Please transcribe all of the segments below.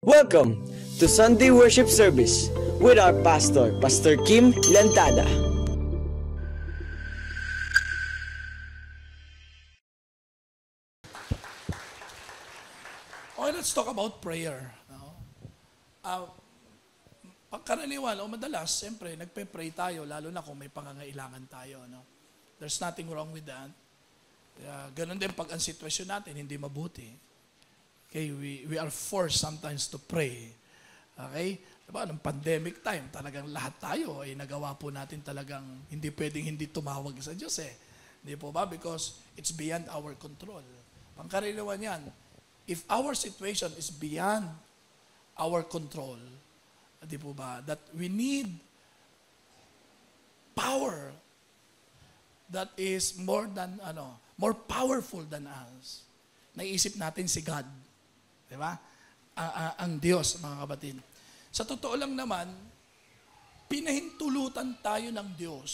Welcome to Sunday Worship Service with our pastor, Pastor Kim Lantada. Okay, let's talk about prayer. Pagkaraniwan o madalas, siyempre, nagpe-pray tayo, lalo na kung may pangangailangan tayo. No? There's nothing wrong with that. Ganun din pag ang sitwasyon natin, hindi mabuti. Okay, we are forced sometimes to pray. Okay? Diba, ng pandemic time, talagang lahat tayo ay nagawa po natin talagang hindi pwedeng hindi tumawag sa Diyos eh. Hindi po ba? Because it's beyond our control. Pangkaraniwan yan, if our situation is beyond our control, di po ba, that we need power that is more powerful than us. Naisip natin si God. Di ba? Ang Diyos, mga kapatid. Sa totoo lang naman, pinahintulutan tayo ng Diyos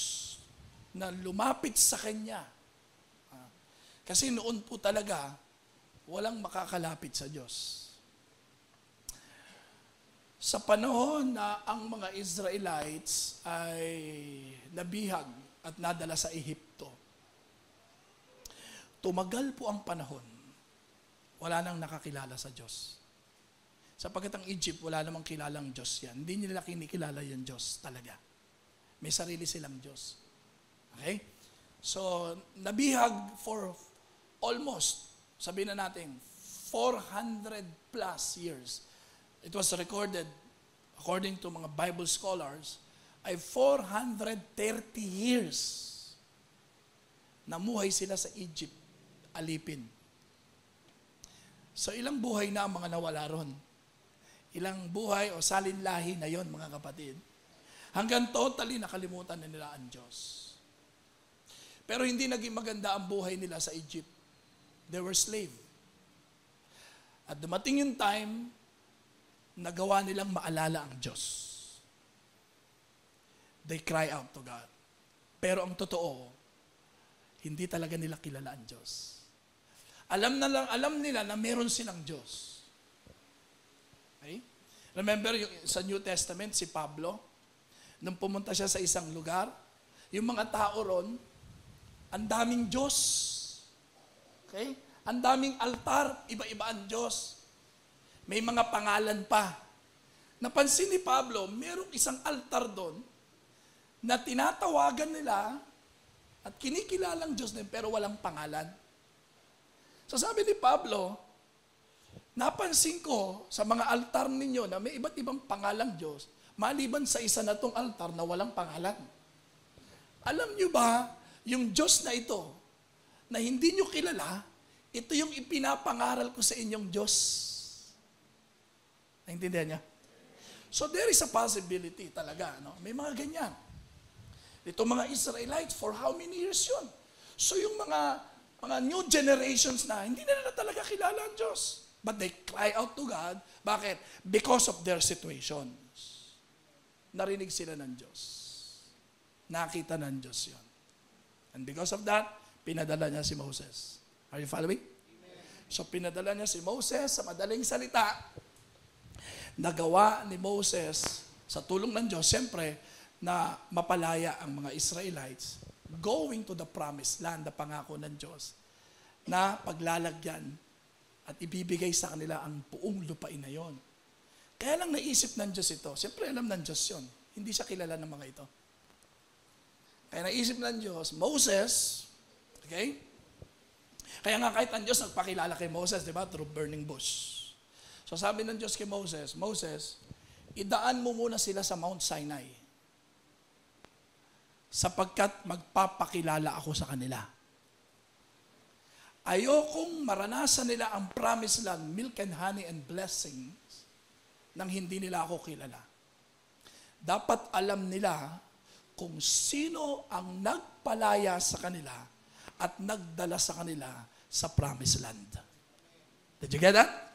na lumapit sa Kanya. Kasi noon po talaga, walang makakalapit sa Diyos. Sa panahon na ang mga Israelites ay nabihag at nadala sa Ehipto, tumagal po ang panahon, wala nang nakakilala sa Diyos. Sapagkat ang Egypt, wala namang kilalang Diyos yan. Hindi nila kinikilala yung Diyos talaga. May sarili silang Diyos. Okay? So, nabihag for almost, sabihin na natin, 400 plus years. It was recorded, according to mga Bible scholars, ay 430 years namuhay sila sa Egypt, alipin. So ilang buhay na ang mga nawala ron? Ilang buhay o salinlahi na yon, mga kapatid? Hanggang totally nakalimutan na nila ang Diyos. Pero hindi naging maganda ang buhay nila sa Egypt. They were slave. At dumating yung time, nagawa nilang maalala ang Diyos. They cry out to God. Pero ang totoo, hindi talaga nila kilala ang Diyos. Alam nila na meron silang Diyos. Okay? Remember sa New Testament, si Pablo, nung pumunta siya sa isang lugar, yung mga tao ron, ang daming Diyos. Okay? Ang daming altar, iba-iba ang Diyos. May mga pangalan pa. Napansin ni Pablo, merong isang altar doon na tinatawagan nila at kinikilalang Diyos din pero walang pangalan. So sabi ni Pablo, napansin ko sa mga altar ninyo na may iba't ibang pangalang Diyos, maliban sa isa na tong altar na walang pangalan. Alam nyo ba, yung Diyos na ito, na hindi nyo kilala, ito yung ipinapangaral ko sa inyong Diyos. Naintindihan niya? So there is a possibility talaga. No? May mga ganyan. Ito mga Israelites, for how many years yun? So yung mga new generations na, hindi na nila talaga kilala ang Diyos. But they cry out to God. Bakit? Because of their situations. Narinig sila ng Diyos. Nakita ng Diyos yun. And because of that, pinadala niya si Moses. Are you following? Amen. So pinadala niya si Moses sa madaling salita. Nagawa ni Moses sa tulong ng Diyos, siyempre, na mapalaya ang mga Israelites going to the promised land, na pangako ng Diyos, na paglalagyan at ibibigay sa kanila ang buong lupain na yon. Kaya lang naisip ng Diyos ito. Siyempre, alam ng Diyos yon. Hindi siya kilala ng mga ito. Kaya naisip ng Diyos, Moses, okay? Kaya nga kahit ang Diyos nagpakilala kay Moses, di ba, through burning bush. So sabi ng Diyos kay Moses, Moses, idaan mo muna sila sa Mount Sinai sapagkat magpapakilala ako sa kanila. Ayokong maranasan nila ang promised land, milk and honey and blessings, nang hindi nila ako kilala. Dapat alam nila kung sino ang nagpalaya sa kanila at nagdala sa kanila sa promised land. Did you get that?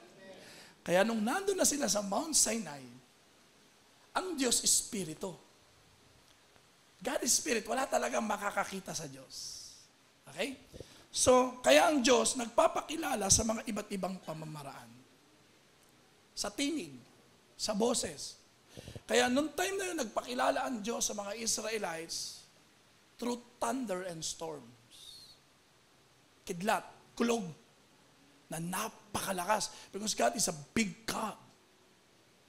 Kaya nung nandun na sila sa Mount Sinai, ang Diyos Espiritu. God is Spirit, wala talagang makakakita sa Diyos. Okay? So, kaya ang Diyos nagpapakilala sa mga iba't ibang pamamaraan. Sa tinig. Sa boses. Kaya nung time na yun, nagpakilala ang Diyos sa mga Israelites through thunder and storms. Kidlat, kulog, na napakalakas. Because God is a big God.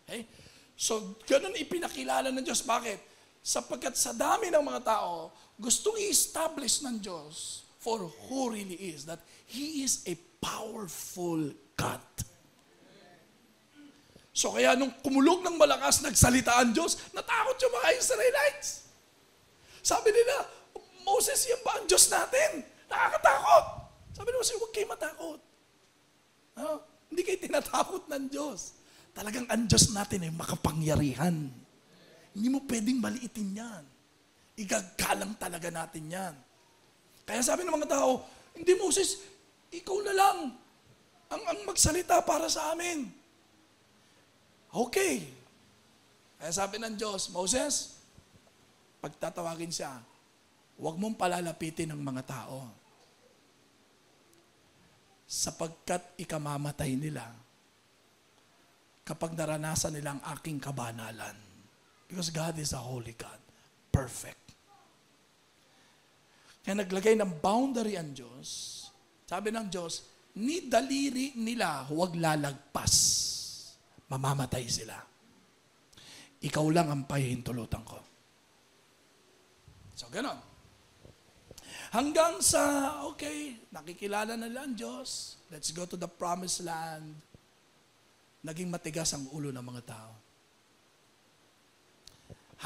Okay? So, ganun ipinakilala ng Diyos. Bakit? Sapagkat sa dami ng mga tao, gustong i-establish ng Diyos for who really is. That He is a powerful God. So kaya nung kumulog ng malakas, nagsalita ang Diyos, natakot yung mga Israelites. Sabi nila, Moses, yan ba ang Diyos natin? Nakakatakot. Sabi nila, huwag kayo matakot. Hindi kayo tinatakot ng Diyos. Talagang ang Diyos natin ay makapangyarihan. Hindi mo pwedeng maliitin yan. Igagalang talaga natin yan. Kaya sabi ng mga tao, hindi Moses, ikaw na lang ang magsalita para sa amin. Okay. Kaya sabi ng Diyos, Moses, pagtatawagin siya, huwag mong palalapitin ng mga tao. Sapagkat ikamamatay nila kapag naranasan nila ang aking kabanalan. Because God is a holy God. Perfect. Kaya naglagay ng boundary ang Diyos. Sabi ng Diyos, ni daliri nila huwag lalagpas. Mamamatay sila. Ikaw lang ang pahihintulutan ko. So, ganon. Hanggang sa, okay, nakikilala na lang Diyos. Let's go to the promised land. Naging matigas ang ulo ng mga tao.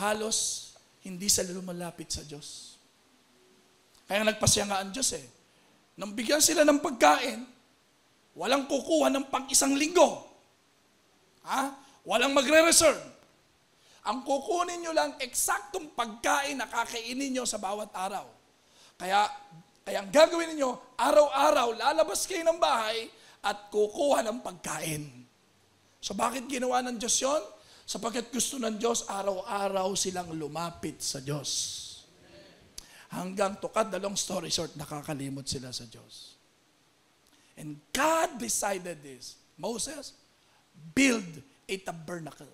Halos, hindi sila lumalapit sa Diyos. Kaya nagpasya nga ang Diyos eh. Nang bigyan sila ng pagkain, walang kukuha ng pang-isang linggo. Walang magre-reserve. Ang kukunin nyo lang eksaktong pagkain na kakainin nyo sa bawat araw. Kaya ang gagawin niyo, araw-araw lalabas kayo ng bahay at kukuha ng pagkain. So bakit ginawa ng Diyos yun? Sapagkat gusto ng Diyos, araw-araw silang lumapit sa Diyos. Hanggang to cut the long story short, nakakalimot sila sa Diyos. And God decided this. Moses, build a tabernacle.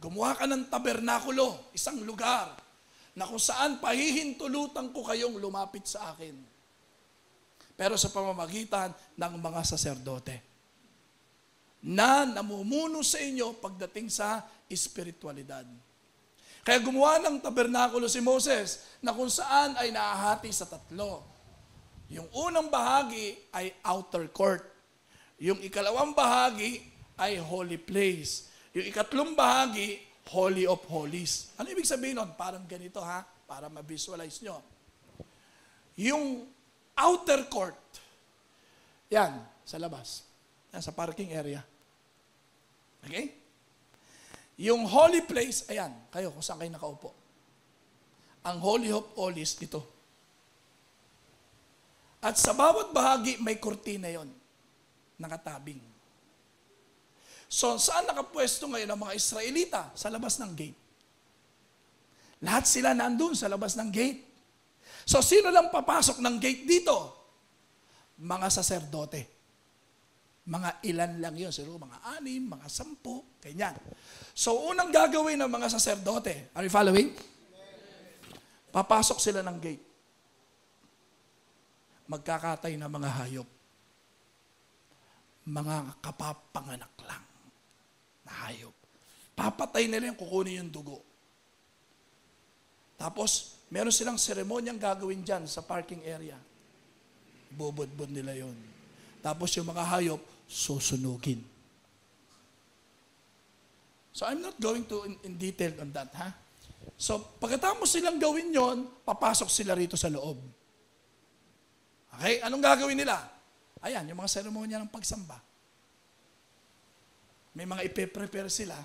Gumawa ka ng tabernakulo, isang lugar na kung saan pahihintulutan ko kayong lumapit sa akin. Pero sa pamamagitan ng mga saserdote na namumuno sa inyo pagdating sa espiritualidad. Kaya gumawa ng tabernakulo si Moses na kung saan ay nahahati sa tatlo. Yung unang bahagi ay outer court. Yung ikalawang bahagi ay holy place. Yung ikatlong bahagi, Holy of Holies. Ano ibig sabihin nun? Parang ganito para ma-visualize nyo. Yung outer court, yan, sa labas. Yan, sa parking area. Okay? Yung holy place, ayan, kayo kung saan kayo nakaupo. Ang Holy of Holies, ito. At sa bawat bahagi, may kurtina yon, nakatabing. So, saan nakapwesto ngayon ang mga Israelita? Sa labas ng gate. Lahat sila nandun sa labas ng gate. So, sino lang papasok ng gate dito? Mga saserdote. Mga ilan lang yun. Siguro mga 6, mga 10, ganyan. So, unang gagawin ng mga saserdote, are you following? Papasok sila ng gate. Magkakatay na mga hayop. Mga kapapanganak lang na hayop. Papatay nila yung kukunin yung dugo. Tapos, meron silang seremonyang gagawin dyan sa parking area. Bubudbud nila yon. Tapos yung mga hayop, susunugin. So, I'm not going to in detail on that, So, pagkatapos silang gawin yon, papasok sila rito sa loob. Okay? Anong gagawin nila? Ayan, yung mga seremonya ng pagsamba. May mga ipe-prepare sila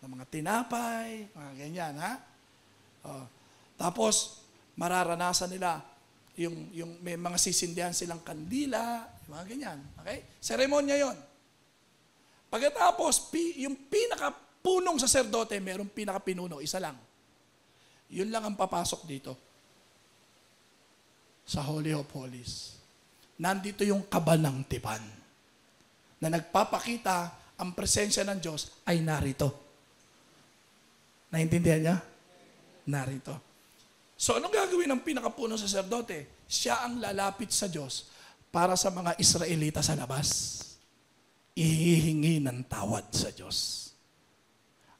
ng mga tinapay, mga ganyan, Tapos, mararanasan nila yung may mga sisindihan silang kandila, mga ganyan. Okay? Seremonya yon. Pagkatapos, yung pinakapunong saserdote, mayroong pinakapinuno, isa lang. Yun lang ang papasok dito. Sa Holy of Holies. Nandito yung kaban ng tipan na nagpapakita ang presensya ng Diyos ay narito. Naintindihan niya? Narito. So anong gagawin ng pinakapunong saserdote? Siya ang lalapit sa Diyos para sa mga Israelita sa labas. Ihihingi ng tawad sa Diyos.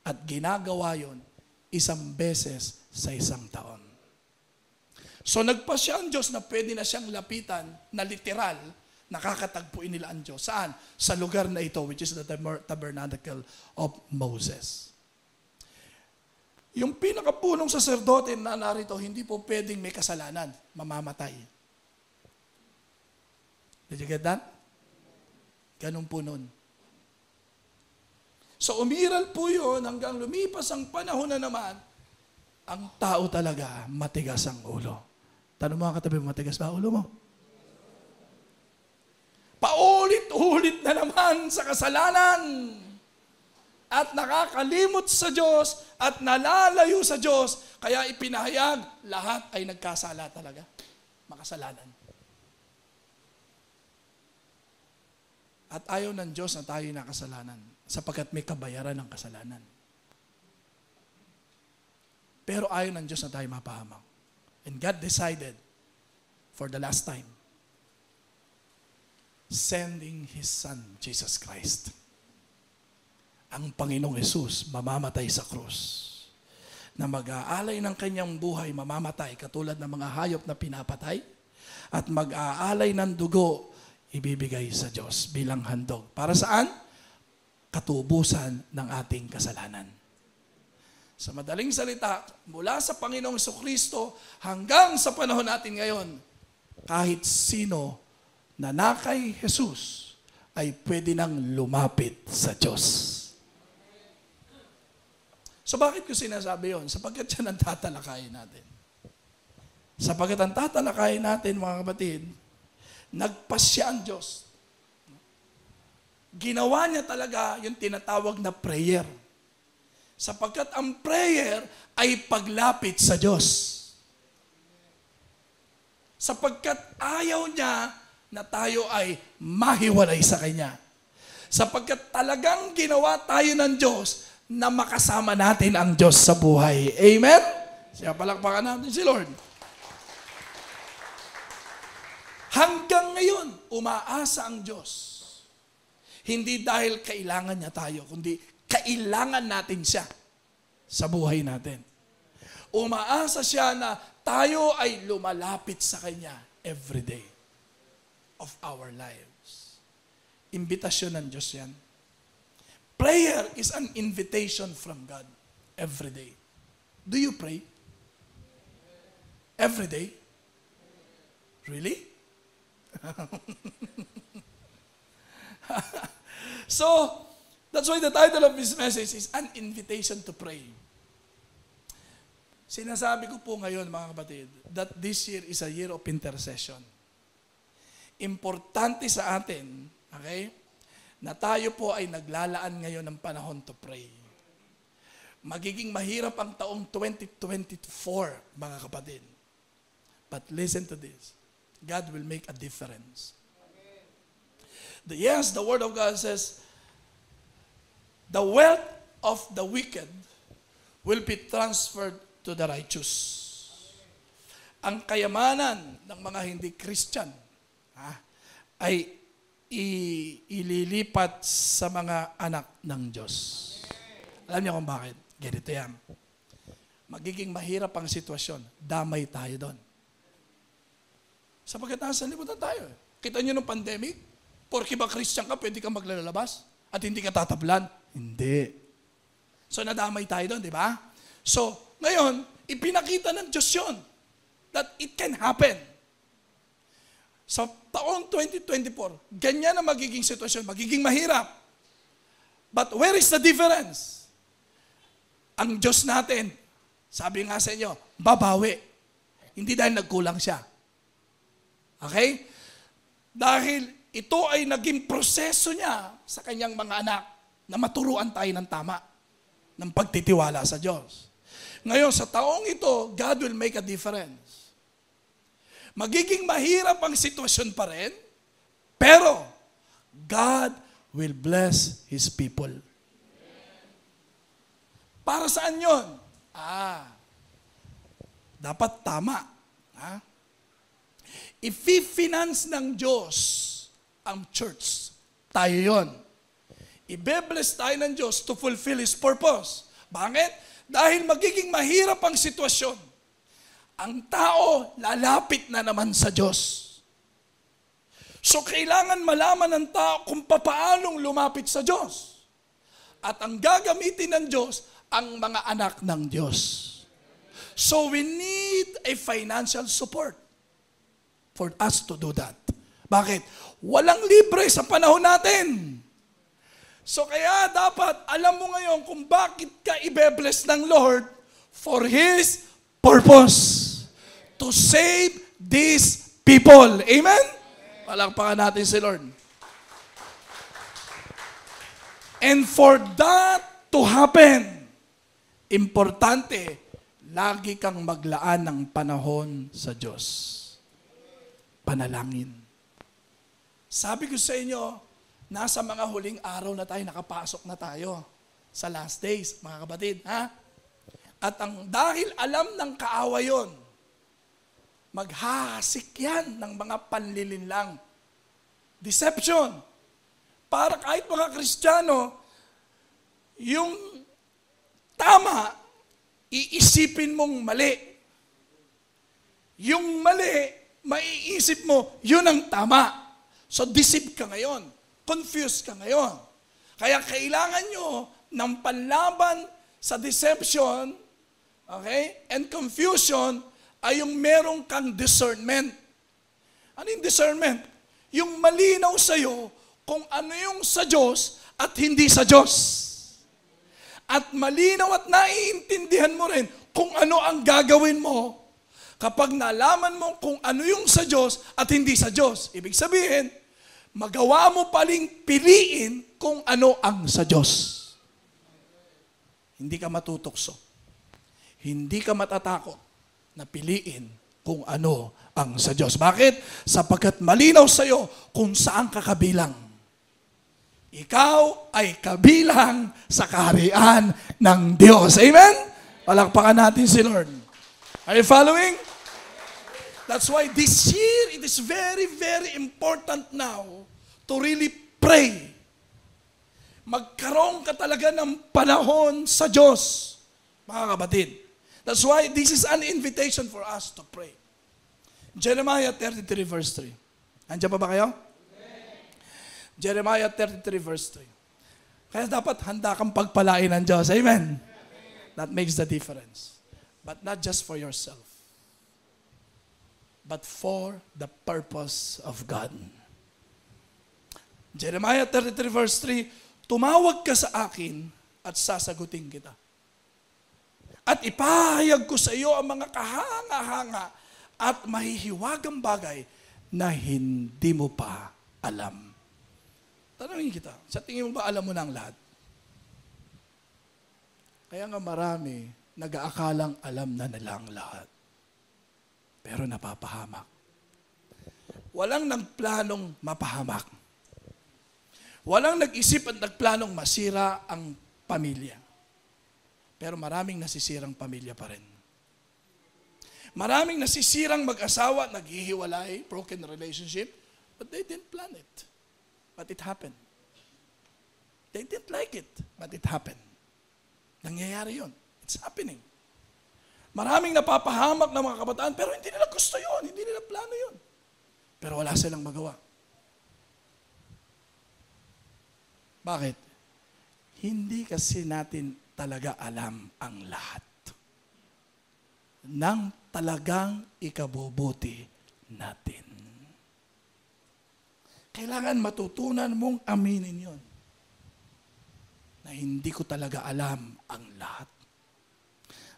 At ginagawa yon isang beses sa isang taon. So nagpasya ang Diyos na pwede na siyang lapitan na literal, nakakatagpuin nila ang Diyos. Saan? Sa lugar na ito, which is the tabernacle of Moses. Yung pinakapunong saserdote na narito, hindi po pwedeng may kasalanan, mamamatay. Did you get that? Ganun po nun. So umiral po yun hanggang lumipas ang panahon na naman, ang tao talaga matigas ang ulo. Tanong mo ang katabi, matigas ba ulo mo? Paulit-ulit na naman sa kasalanan. At nakakalimot sa Diyos at nalalayo sa Diyos. Kaya ipinahayag, lahat ay nagkasala talaga. Makasalanan. At ayaw ng Diyos na tayo nakasalanan sapagkat may kabayaran ng kasalanan. Pero ayaw ng Diyos na tayo mapahamak. And God decided for the last time sending His Son, Jesus Christ. Ang Panginoong Hesus mamamatay sa krus. Na mag-aalay ng kanyang buhay, mamamatay katulad ng mga hayop na pinapatay. At mag-aalay ng dugo, ibibigay sa Diyos bilang handog. Para saan? Katubusan ng ating kasalanan. Sa madaling salita, mula sa Panginoong Jesucristo hanggang sa panahon natin ngayon, kahit sino na nakay Jesus ay pwede nang lumapit sa Diyos. So bakit ko sinasabi yun? Sapagkat yan ang tatalakayin natin. Sapagkat ang tatalakayin natin, mga kapatid, nagpasya ang Diyos. Ginawa niya talaga yung tinatawag na prayer. Sapagkat ang prayer ay paglapit sa Diyos. Sapagkat ayaw niya na tayo ay mahiwalay sa Kanya. Sapagkat talagang ginawa tayo ng Diyos na makasama natin ang Diyos sa buhay. Amen? Siya palakpakan natin si Lord. Hanggang ngayon, umaasa ang Diyos. Hindi dahil kailangan niya tayo, kundi kailangan natin siya sa buhay natin. Umaasa siya na tayo ay lumalapit sa Kanya every day of our lives. Imbitasyon ng Diyos yan. Prayer is an invitation from God every day. Do you pray? Every day? Really? So, that's why the title of this message is An Invitation to Pray. Sinasabi ko po ngayon, mga kapatid, that this year is a year of intercession. Importante sa atin, okay, na tayo po ay naglalaan ngayon ng panahon to pray. Magiging mahirap ang taong 2024, mga kapatid. But listen to this. God will make a difference. Yes, the Word of God says, the wealth of the wicked will be transferred to the righteous. Ang kayamanan ng mga hindi Christian ay ililipat sa mga anak ng Diyos. Alam niyo kung bakit? Ganito yan. Magiging mahirap ang sitwasyon. Damay tayo doon. Sapagkat nasa libutan tayo. Kita niyo nung pandemic? Porke ba Christian ka, pwede kang maglalabas? At hindi ka tatablan? Hindi. So nadamay tayo doon, di ba? So, ngayon, ipinakita ng Diyos yun. That it can happen. Sa taong 2024, ganyan ang magiging sitwasyon, magiging mahirap. But where is the difference? Ang Diyos natin, sabi nga sa inyo, babawi. Hindi dahil nagkulang siya. Okay? Dahil ito ay naging proseso niya sa kanyang mga anak na maturuan tayo ng tama, ng pagtitiwala sa Diyos. Ngayon, sa taong ito, God will make a difference. Magiging mahirap ang sitwasyon pa rin, pero God will bless His people. Para saan yun? Dapat tama. I-finance ng Diyos ang church. Tayo yun. I-bless tayo ng Diyos to fulfill His purpose. Bakit? Dahil magiging mahirap ang sitwasyon. Ang tao lalapit na naman sa Diyos. So kailangan malaman ng tao kung paanong lumapit sa Diyos. At ang gagamitin ng Diyos, ang mga anak ng Diyos. So we need a financial support for us to do that. Bakit? Walang libre sa panahon natin. So kaya dapat alam mo ngayon kung bakit ka ibe-bless ng Lord for His purpose. To save these people. Amen? Palakpakan natin si Lord. And for that to happen, importante, lagi kang maglaan ng panahon sa Diyos. Panalangin. Sabi ko sa inyo, nasa mga huling araw na tayo, nakapasok na tayo sa last days, mga kapatid. At dahil alam ng kaaway yun, maghahasik yan ng mga panlilinlang. Deception. Para kahit mga Kristiyano, yung tama, iisipin mong mali. Yung mali, maiisip mo, yun ang tama. So deceive ka ngayon. Confused ka ngayon. Kaya kailangan nyo ng panlaban sa deception, okay, and confusion, ay yung merong kang discernment. Ano yung discernment? Yung malinaw sa'yo kung ano yung sa Diyos at hindi sa Diyos. At malinaw at naiintindihan mo rin kung ano ang gagawin mo kapag nalaman mo kung ano yung sa Diyos at hindi sa Diyos. Ibig sabihin, magawa mo paling piliin kung ano ang sa Diyos. Hindi ka matutokso. Hindi ka matatakot na piliin kung ano ang sa Diyos. Bakit? Sapagkat malinaw sa iyo kung saan ka kabilang. Ikaw ay kabilang sa kaharian ng Diyos. Amen? Palakpakan natin si Lord. Are you following? That's why this year, it is very, very important now to really pray. Magkaroon ka talaga ng panahon sa Diyos, mga kapatid. That's why this is an invitation for us to pray. Jeremiah 33 verse 3. Andiyan pa ba kayo? Jeremiah 33 verse 3. Kaya dapat handa kang pagpalain ng Diyos. Amen? That makes the difference. But not just for yourself, but for the purpose of God. Jeremiah 33 verse 3, tumawag ka sa akin at sasagutin kita. At ipahayag ko sa iyo ang mga kahanga-hanga at mahihiwagang bagay na hindi mo pa alam. Tanungin kita, sa tingin mo ba alam mo na ang lahat? Kaya nga marami nag-aakalang alam na nila ang lahat. Pero napapahamak. Walang nagplanong mapahamak. Walang nag-isip at nagplanong masira ang pamilya. Pero maraming nasisirang pamilya pa rin. Maraming nasisirang mag-asawa, naghihiwalay, broken relationship, but they didn't plan it. But it happened. They didn't like it, but it happened. Nangyayari yun. It's happening. Maraming napapahamak ng mga kabataan, pero hindi nila gusto yun, hindi nila plano yun. Pero wala silang magawa. Bakit? Hindi kasi natin talaga alam ang lahat ng talagang ikabubuti natin. Kailangan matutunan mong aminin yon na hindi ko talaga alam ang lahat.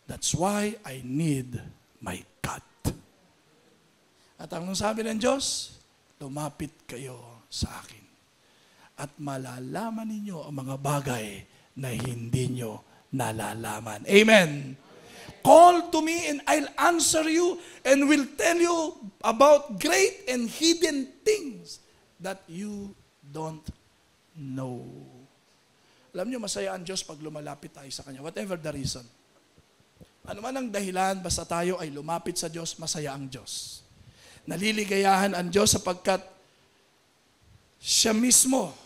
That's why I need my God. At ang sabi ng Diyos, lumapit kayo sa akin at malalaman ninyo ang mga bagay na hindi nyo nalalaman. Amen. Call to me and I'll answer you and will tell you about great and hidden things that you don't No. Alam niyo, masaya ang Diyos pag lumalapit tayo sa Kanya. Whatever the reason. Ano man ang dahilan, basta tayo ay lumapit sa Diyos, masaya ang Diyos. Naliligayahan ang Diyos sapagkat siya mismo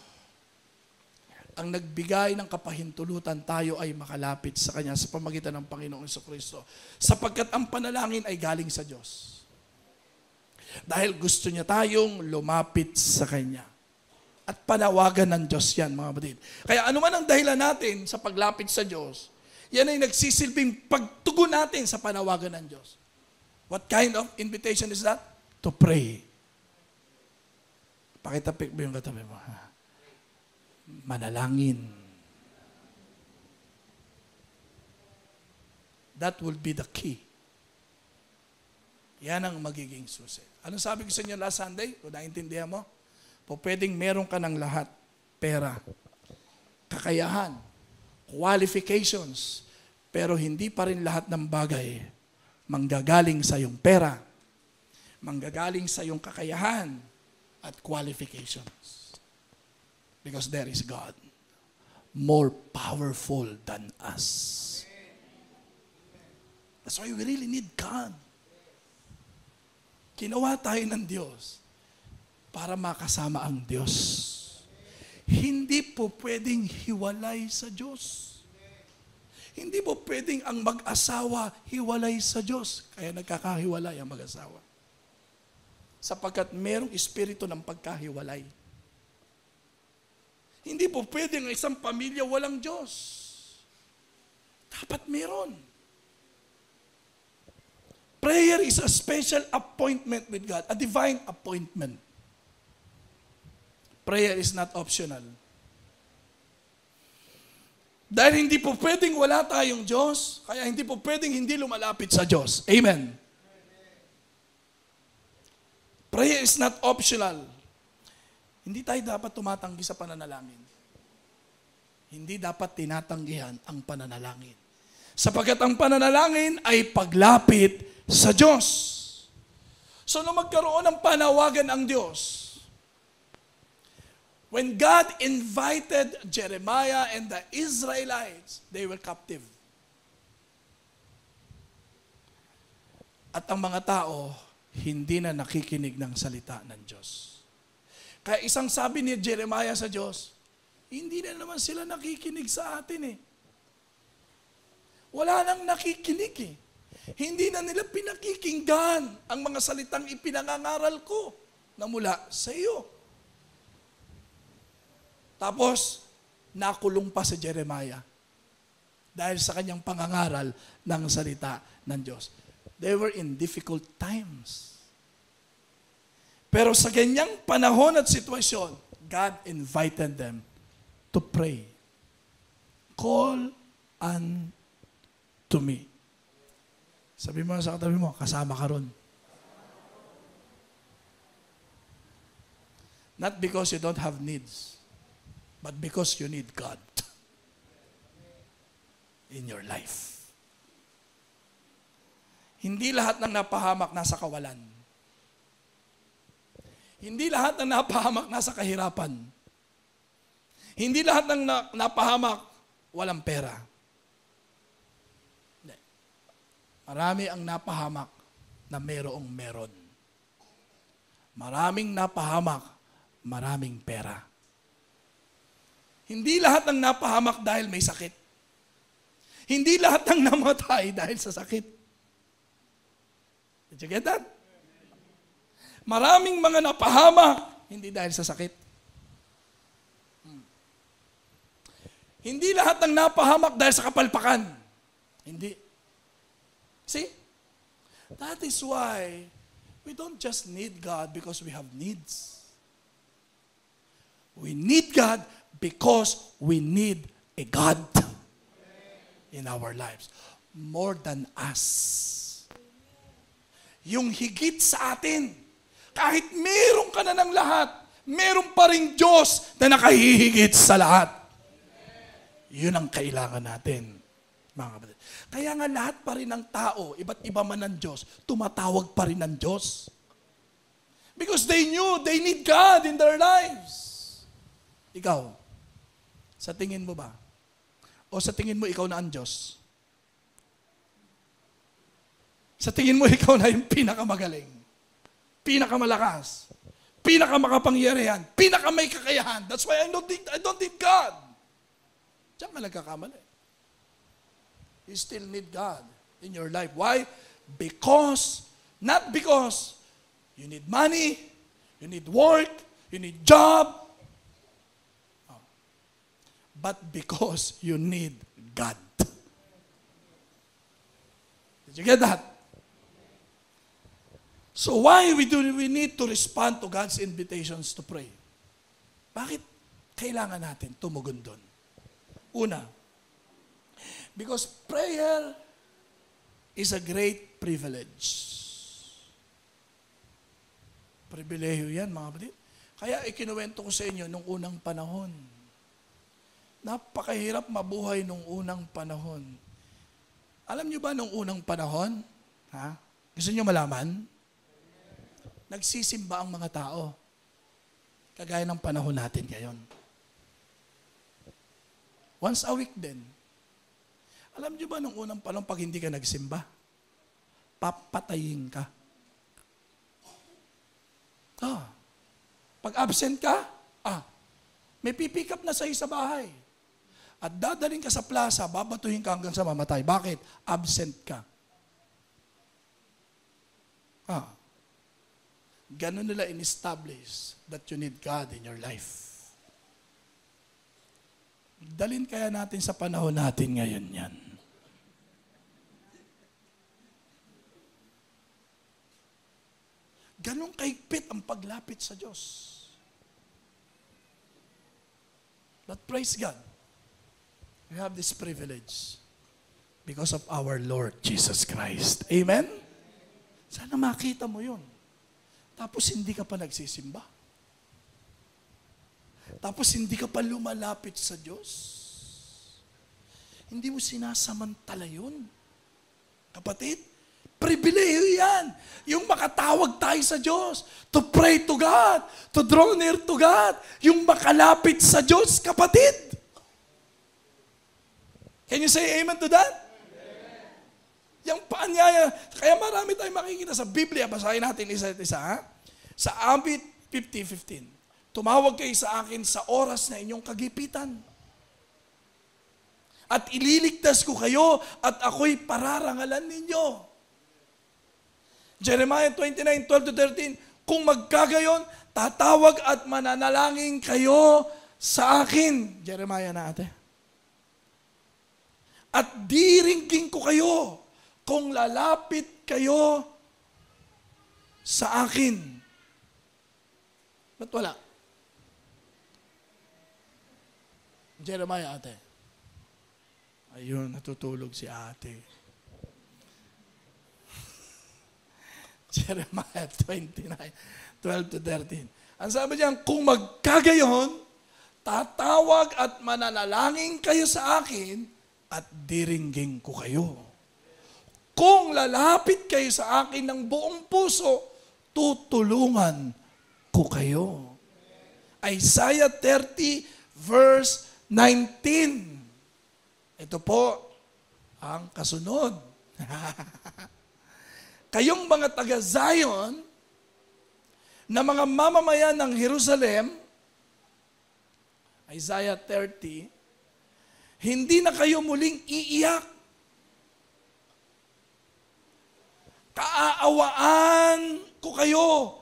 ang nagbigay ng kapahintulutan tayo ay makalapit sa Kanya sa pamagitan ng Panginoong Jesucristo. Sapagkat ang panalangin ay galing sa Diyos. Dahil gusto niya tayong lumapit sa Kanya. At panawagan ng Diyos yan, mga kapatid. Kaya ano man ang dahilan natin sa paglapit sa Diyos, yan ay nagsisilbing pagtugon natin sa panawagan ng Diyos. What kind of invitation is that? To pray. Pakitapik mo yung katabi mo. Manalangin. That will be the key. Yan ang magiging susi. Ano sabi ko sa inyo last Sunday? Kung naintindihan mo? Pwedeng meron ka ng lahat. Pera, kakayahan, qualifications, pero hindi pa rin lahat ng bagay manggagaling sa iyong pera, manggagaling sa iyong kakayahan at qualifications. Because there is God more powerful than us. That's why we really need God. Ginawa tayo ng Diyos para makasama ang Diyos. Hindi po pwedeng hiwalay sa Diyos. Hindi po pwedeng ang mag-asawa hiwalay sa Diyos. Kaya nagkakahiwalay ang mag-asawa. Sapagkat merong espiritu ng pagkahiwalay. Hindi po pwedeng isang pamilya walang Diyos. Dapat meron. Prayer is a special appointment with God, a divine appointment. Prayer is not optional. Dahil hindi po pwedeng wala tayong Diyos, kaya hindi po pwedeng hindi lumalapit sa Diyos. Amen. Prayer is not optional. Hindi tayo dapat tumatanggi sa pananalangin. Hindi dapat tinatanggihan ang pananalangin. Sapagkat ang pananalangin ay paglapit sa Diyos. So nung magkaroon ng panawagan ang Diyos, when God invited Jeremiah and the Israelites, they were captive. At ang mga tao, hindi na nakikinig ng salita ng Diyos. Kaya isang sabi ni Jeremiah sa Diyos, hindi na naman sila nakikinig sa atin eh. Wala nang nakikinig eh. Hindi na nila pinakikinggan ang mga salitang ipinangangaral ko na mula sa iyo. Tapos, nakulong pa si Jeremiah dahil sa kanyang pangangaral ng salita ng Diyos. They were in difficult times. Pero sa ganyang panahon at sitwasyon, God invited them to pray. Call unto me. Sabi mo sa katabi mo, kasama ka ron. Not because you don't have needs, but because you need God in your life. Hindi lahat ng napahamak nasa kawalan. Hindi lahat ng napahamak nasa kahirapan. Hindi lahat ng napahamak walang pera. Hindi. Marami ang napahamak na merong meron. Maraming napahamak, maraming pera. Hindi lahat ng napahamak dahil may sakit. Hindi lahat ng namatay dahil sa sakit. Did you get that? Maraming mga napahamak, hindi dahil sa sakit. Hindi lahat ng napahamak dahil sa kapalpakan. Hindi. See? That is why we don't just need God because we have needs. We need God because we need a God in our lives. More than us. Yung higit sa atin. Kahit meron ka na ng lahat, meron pa rin Diyos na nakahihigit sa lahat. Yun ang kailangan natin, mga kapatid. Kaya nga lahat pa rin ng tao, iba't iba man ng Diyos, tumatawag pa rin ng Diyos. Because they knew they need God in their lives. Ikaw, sa tingin mo ba? O sa tingin mo ikaw na ang Diyos? Sa tingin mo ikaw na yung pinakamagaling, pinakamalakas, pinakamakapangyarihan, pinakamay kakayahan. That's why I don't need God. Diyan ka nagkakamali. You still need God in your life. Why? Not because you need money, you need work, you need job, but because you need God. Did you get that? So why we need to respond to God's invitations to pray? Bakit kailangan natin tumugon doon? Una, because prayer is a great privilege. Pribilehiyo yan, mga kapatid. Kaya ikinuwento ko sa inyo nung unang panahon. Napakahirap mabuhay nung unang panahon. Alam niyo ba nung unang panahon? Gusto niyo malaman? Nagsisimba ang mga tao. Kagaya ng panahon natin ngayon. Once a week din. Alam niyo ba nung unang panahon, pag hindi ka nagsimba, papatayin ka. Pag absent ka, may pipick up na sa'yo sa bahay. At dadaling ka sa plaza, babatuhin ka hanggang sa mamatay. Bakit? Absent ka. Ganun nila in-establish that you need God in your life. Dalin kaya natin sa panahon natin ngayon yan. Ganun kaigpit ang paglapit sa Diyos. But praise God, we have this privilege because of our Lord Jesus Christ. Amen? Sana makita mo yun. Tapos hindi ka pa nagsisimba. Tapos hindi ka pa lumalapit sa Diyos. Hindi mo sinasamantala yun. Kapatid, pribilehiyo yan. Yung makatawag tayo sa Diyos, to pray to God, to draw near to God, yung makalapit sa Diyos, kapatid. Can you say amen to that? Yung paanyaya, kaya marami tayong makikita sa Biblia, basahin natin isa-isa, Sa Abit 50:15. Tumawag kayo sa akin sa oras na inyong kagipitan. At ililigtas ko kayo at ako'y pararangalan ninyo. Jeremiah 29:12-13, kung magkagayon, tatawag at mananalangin kayo sa akin. Jeremiah na ate. At diringgin ko kayo kung lalapit kayo sa akin. Ba't wala? Jeremiah ate. Ayun, natutulog si ate. Jeremiah 29:12-13. Ang sabi niyan, kung magkagayon, tatawag at mananalangin kayo sa akin at diringgin ko kayo. Kung lalapit kayo sa akin ng buong puso, tutulungan ko kayo. Isaiah 30:19. Ito po ang kasunod. Kayong mga taga-Zion na mga mamamayan ng Jerusalem, Isaiah 30, hindi na kayo muling iiyak. Kaaawaan ko kayo.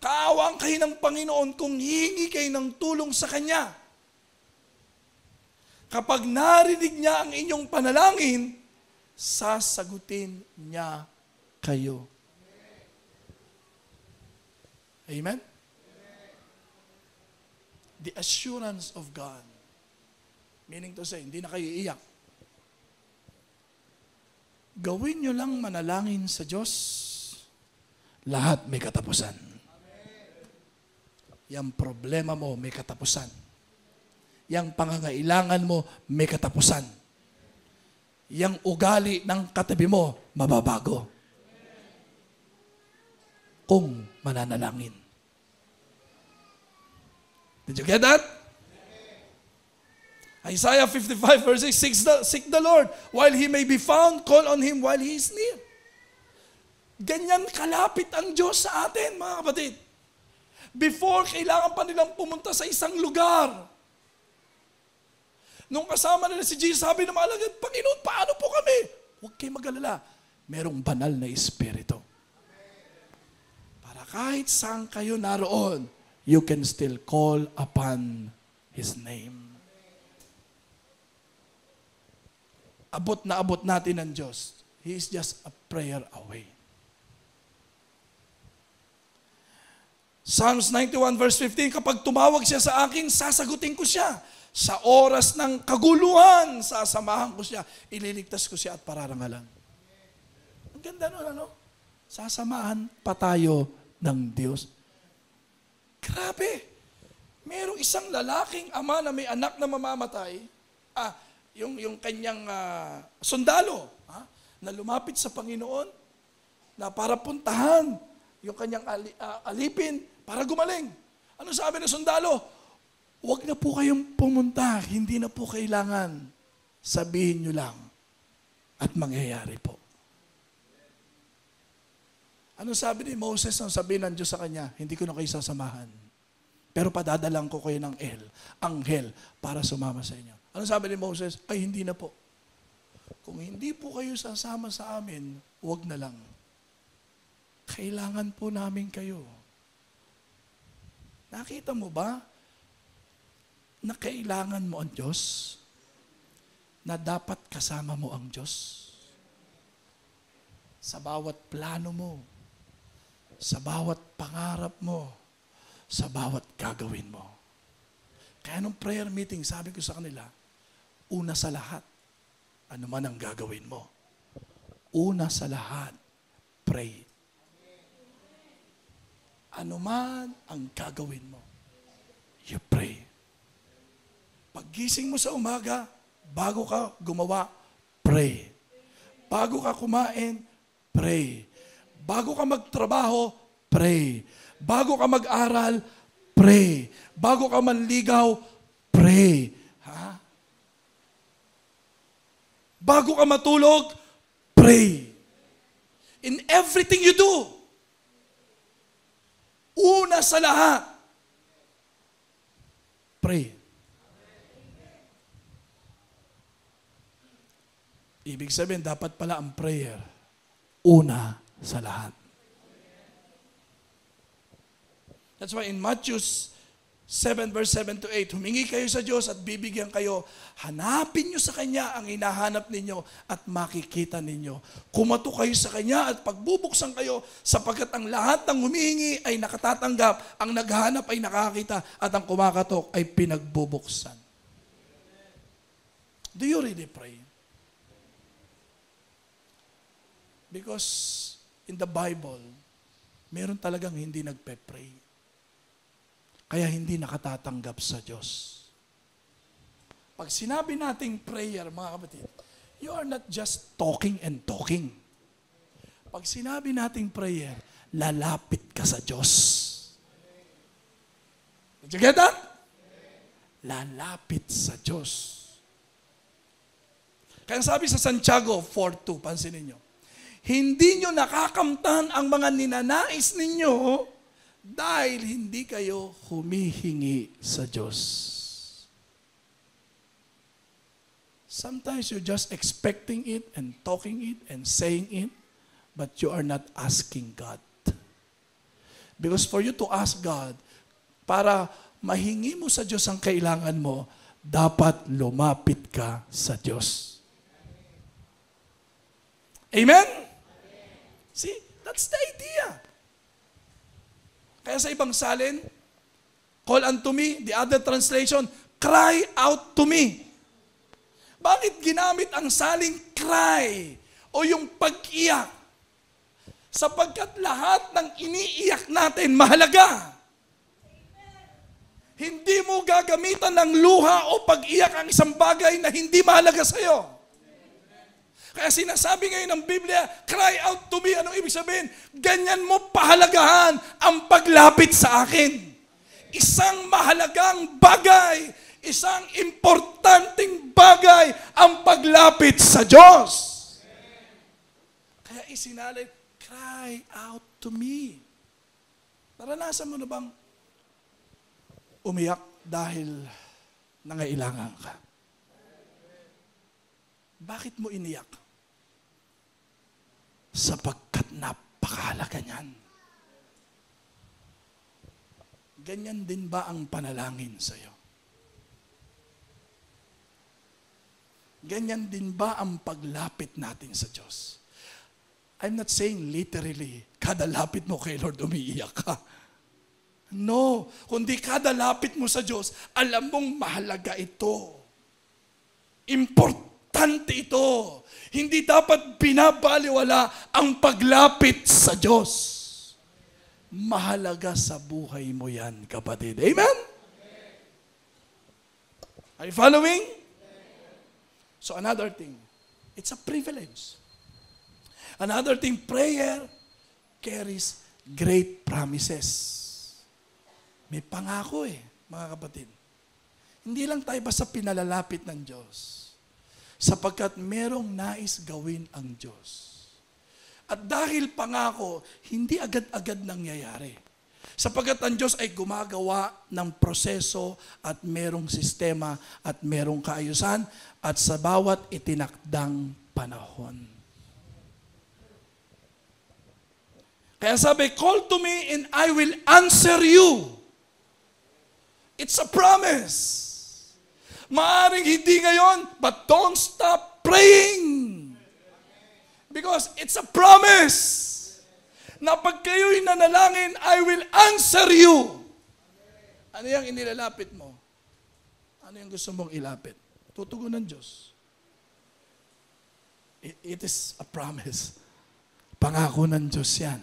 Kaawaan kayo ng Panginoon kung hihingi kayo ng tulong sa Kanya. Kapag narinig niya ang inyong panalangin, sasagutin niya kayo. Amen? The assurance of God. Meaning to say, hindi na kayo iiyak. Gawin nyo lang manalangin sa Diyos, lahat may katapusan. Yang problema mo, may katapusan. Yang pangangailangan mo, may katapusan. Yang ugali ng katabi mo, mababago. Kung mananalangin. Did you get that? Isaiah 55 verse 6, seek the Lord while He may be found, call on Him while He is near. Ganyan kalapit ang Diyos sa atin, mga kapatid. Before, kailangan pa nilang pumunta sa isang lugar. Nung kasama nila si Jesus, sabi ng mga alagad, Panginoon, paano po kami? Huwag kayong mag-alala. Merong banal na Espiritu. Para kahit saan kayo naroon, you can still call upon His name. Abot na abot natin ang Diyos. He is just a prayer away. Psalms 91 verse 15, kapag tumawag siya sa akin, sasagutin ko siya. Sa oras ng kaguluhan, sasamahan ko siya. Ililigtas ko siya at pararangalan. Ang ganda nun, ano? Sasamahan pa tayo ng Diyos. Grabe. Merong isang lalaking ama na may anak na mamamatay. Yung kanyang sundalo, na lumapit sa Panginoon, na para puntahan yung kanyang alipin para gumaling. Ano sabi ng sundalo? Huwag na po kayong pumunta, hindi na po kailangan. Sabihin nyo lang at mangyayari po. Ano sabi ni Moses nang sabihin ng Diyos sa kanya? Hindi ko na kayo sasamahan. Pero padadalang ko kayo ng anghel para sumama sa inyo. Ano sabi ni Moses? Ay, hindi na po. Kung hindi po kayo sasama sa amin, huwag na lang. Kailangan po namin kayo. Nakita mo ba na kailangan mo ang Diyos? Na dapat kasama mo ang Diyos? Sa bawat plano mo, sa bawat pangarap mo, sa bawat gagawin mo. Kaya nung prayer meeting, sabi ko sa kanila, una sa lahat, ano man ang gagawin mo, una sa lahat, pray. Ano man ang gagawin mo, you pray. Paggising mo sa umaga, bago ka gumawa, pray. Bago ka kumain, pray. Bago ka magtrabaho, pray. Bago ka mag-aral, pray. Bago ka manligaw, pray. Ha? Bago ka matulog, pray. In everything you do, una sa lahat, pray. Ibig sabihin, dapat pala ang prayer, una sa lahat. That's why in Matthew 7 verse 7 to 8, humingi kayo sa Diyos at bibigyan kayo. Hanapin nyo sa Kanya ang hinahanap ninyo at makikita ninyo. Kumato kayo sa Kanya at pagbubuksan kayo sapagkat ang lahat ng humihingi ay nakatatanggap, ang naghahanap ay nakakita at ang kumakatok ay pinagbubuksan. Do you really pray? Because in the Bible, meron talagang hindi nagpe-pray. Kaya hindi nakatatanggap sa Diyos. Pag sinabi nating prayer, mga kapatid, you are not just talking and talking. Pag sinabi nating prayer, lalapit ka sa Diyos. Did you get that? Lalapit sa Diyos. Kaya sabi sa Santiago 4:2, pansinin nyo, hindi nyo nakakamtan ang mga ninanais ninyo dahil hindi kayo humihingi sa Diyos. Sometimes you're just expecting it and talking it and saying it, but you are not asking God. Because for you to ask God, para mahingi mo sa Diyos ang kailangan mo, dapat lumapit ka sa Diyos. Amen? See, that's the idea. Kaya sa ibang salin, call unto me, the other translation, cry out to me. Bakit ginamit ang saling cry o yung pag-iyak? Sapagkat lahat ng iniiyak natin mahalaga. Hindi mo gagamitan ng luha o pag-iyak ang isang bagay na hindi mahalaga sa iyo. Kaya sinasabi ngayon ng Biblia, cry out to me. Anong ibig sabihin? Ganyan mo pahalagahan ang paglapit sa akin. Isang mahalagang bagay, Isang importanteng bagay ang paglapit sa Diyos. Kaya isinalin, cry out to me. Naranasan mo na bang umiyak dahil nangailangan ka? Bakit mo iniyak? Sapagkat napakahalaga niyan. Ganyan din ba ang panalangin sa iyo? Ganyan din ba ang paglapit natin sa Diyos? I'm not saying literally, kada lapit mo kay Lord, umiiyak ka. No, kundi kada lapit mo sa Diyos, alam mong mahalaga ito. Importante ito. Hindi dapat binabaliwala ang paglapit sa Diyos. Mahalaga sa buhay mo yan, kapatid. Amen? Are you following? So another thing, it's a privilege. Another thing, prayer carries great promises. May pangako mga kapatid. Hindi lang tayo basta pinalalapit ng Diyos. Sapagkat merong nais gawin ang Diyos. At dahil pangako, hindi agad-agad nangyayari. Sapagkat ang Diyos ay gumagawa ng proseso at merong sistema at merong kaayusan at sa bawat itinakdang panahon. Kaya sabi, call to me and I will answer you. It's a promise. Maaring hindi ngayon, but don't stop praying. Because it's a promise na pag kayo'y nanalangin, I will answer you. Ano yung inilalapit mo? Ano yung gusto mong ilapit? Tutugon ng Diyos. It is a promise. Pangako ng Diyos yan.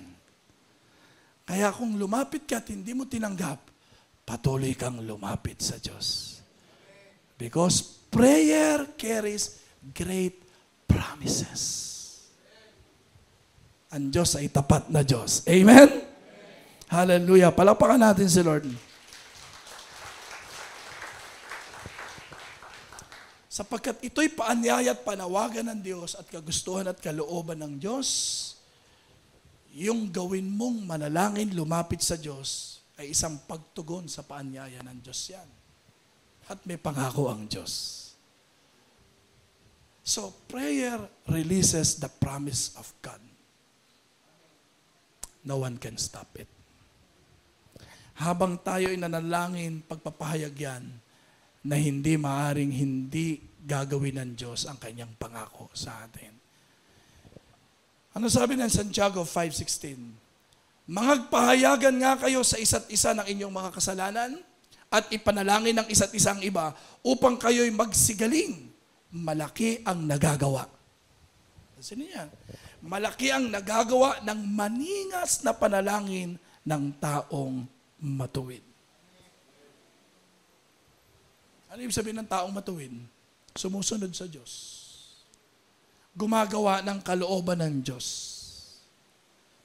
Kaya kung lumapit ka at hindi mo tinanggap, patuloy kang lumapit sa Diyos. Because prayer carries great promises. Ang Diyos ay tapat na Diyos. Amen? Hallelujah. Palakpakan natin si Lord. Sapagkat ito'y paanyaya at panawagan ng Diyos at kagustuhan at kalooban ng Diyos, yung gawin mong manalangin, lumapit sa Diyos, ay isang pagtugon sa paanyaya ng Diyos yan. At may pangako ang Diyos. So, prayer releases the promise of God. No one can stop it. Habang tayo ay nanalangin, pagpapahayag yan, na hindi maaring hindi gagawin ng Diyos ang kanyang pangako sa atin. Ano sabi ng Santiago 5:16? Mangagpahayagan nga kayo sa isa't isa ng inyong mga kasalanan at ipanalangin ng isa't isang iba upang kayo'y magsigaling. Malaki ang nagagawa. Sino yan? Malaki ang nagagawa ng maningas na panalangin ng taong matuwid. Ano ibig sabihin ng taong matuwid? Sumusunod sa Diyos. Gumagawa ng kalooban ng Diyos.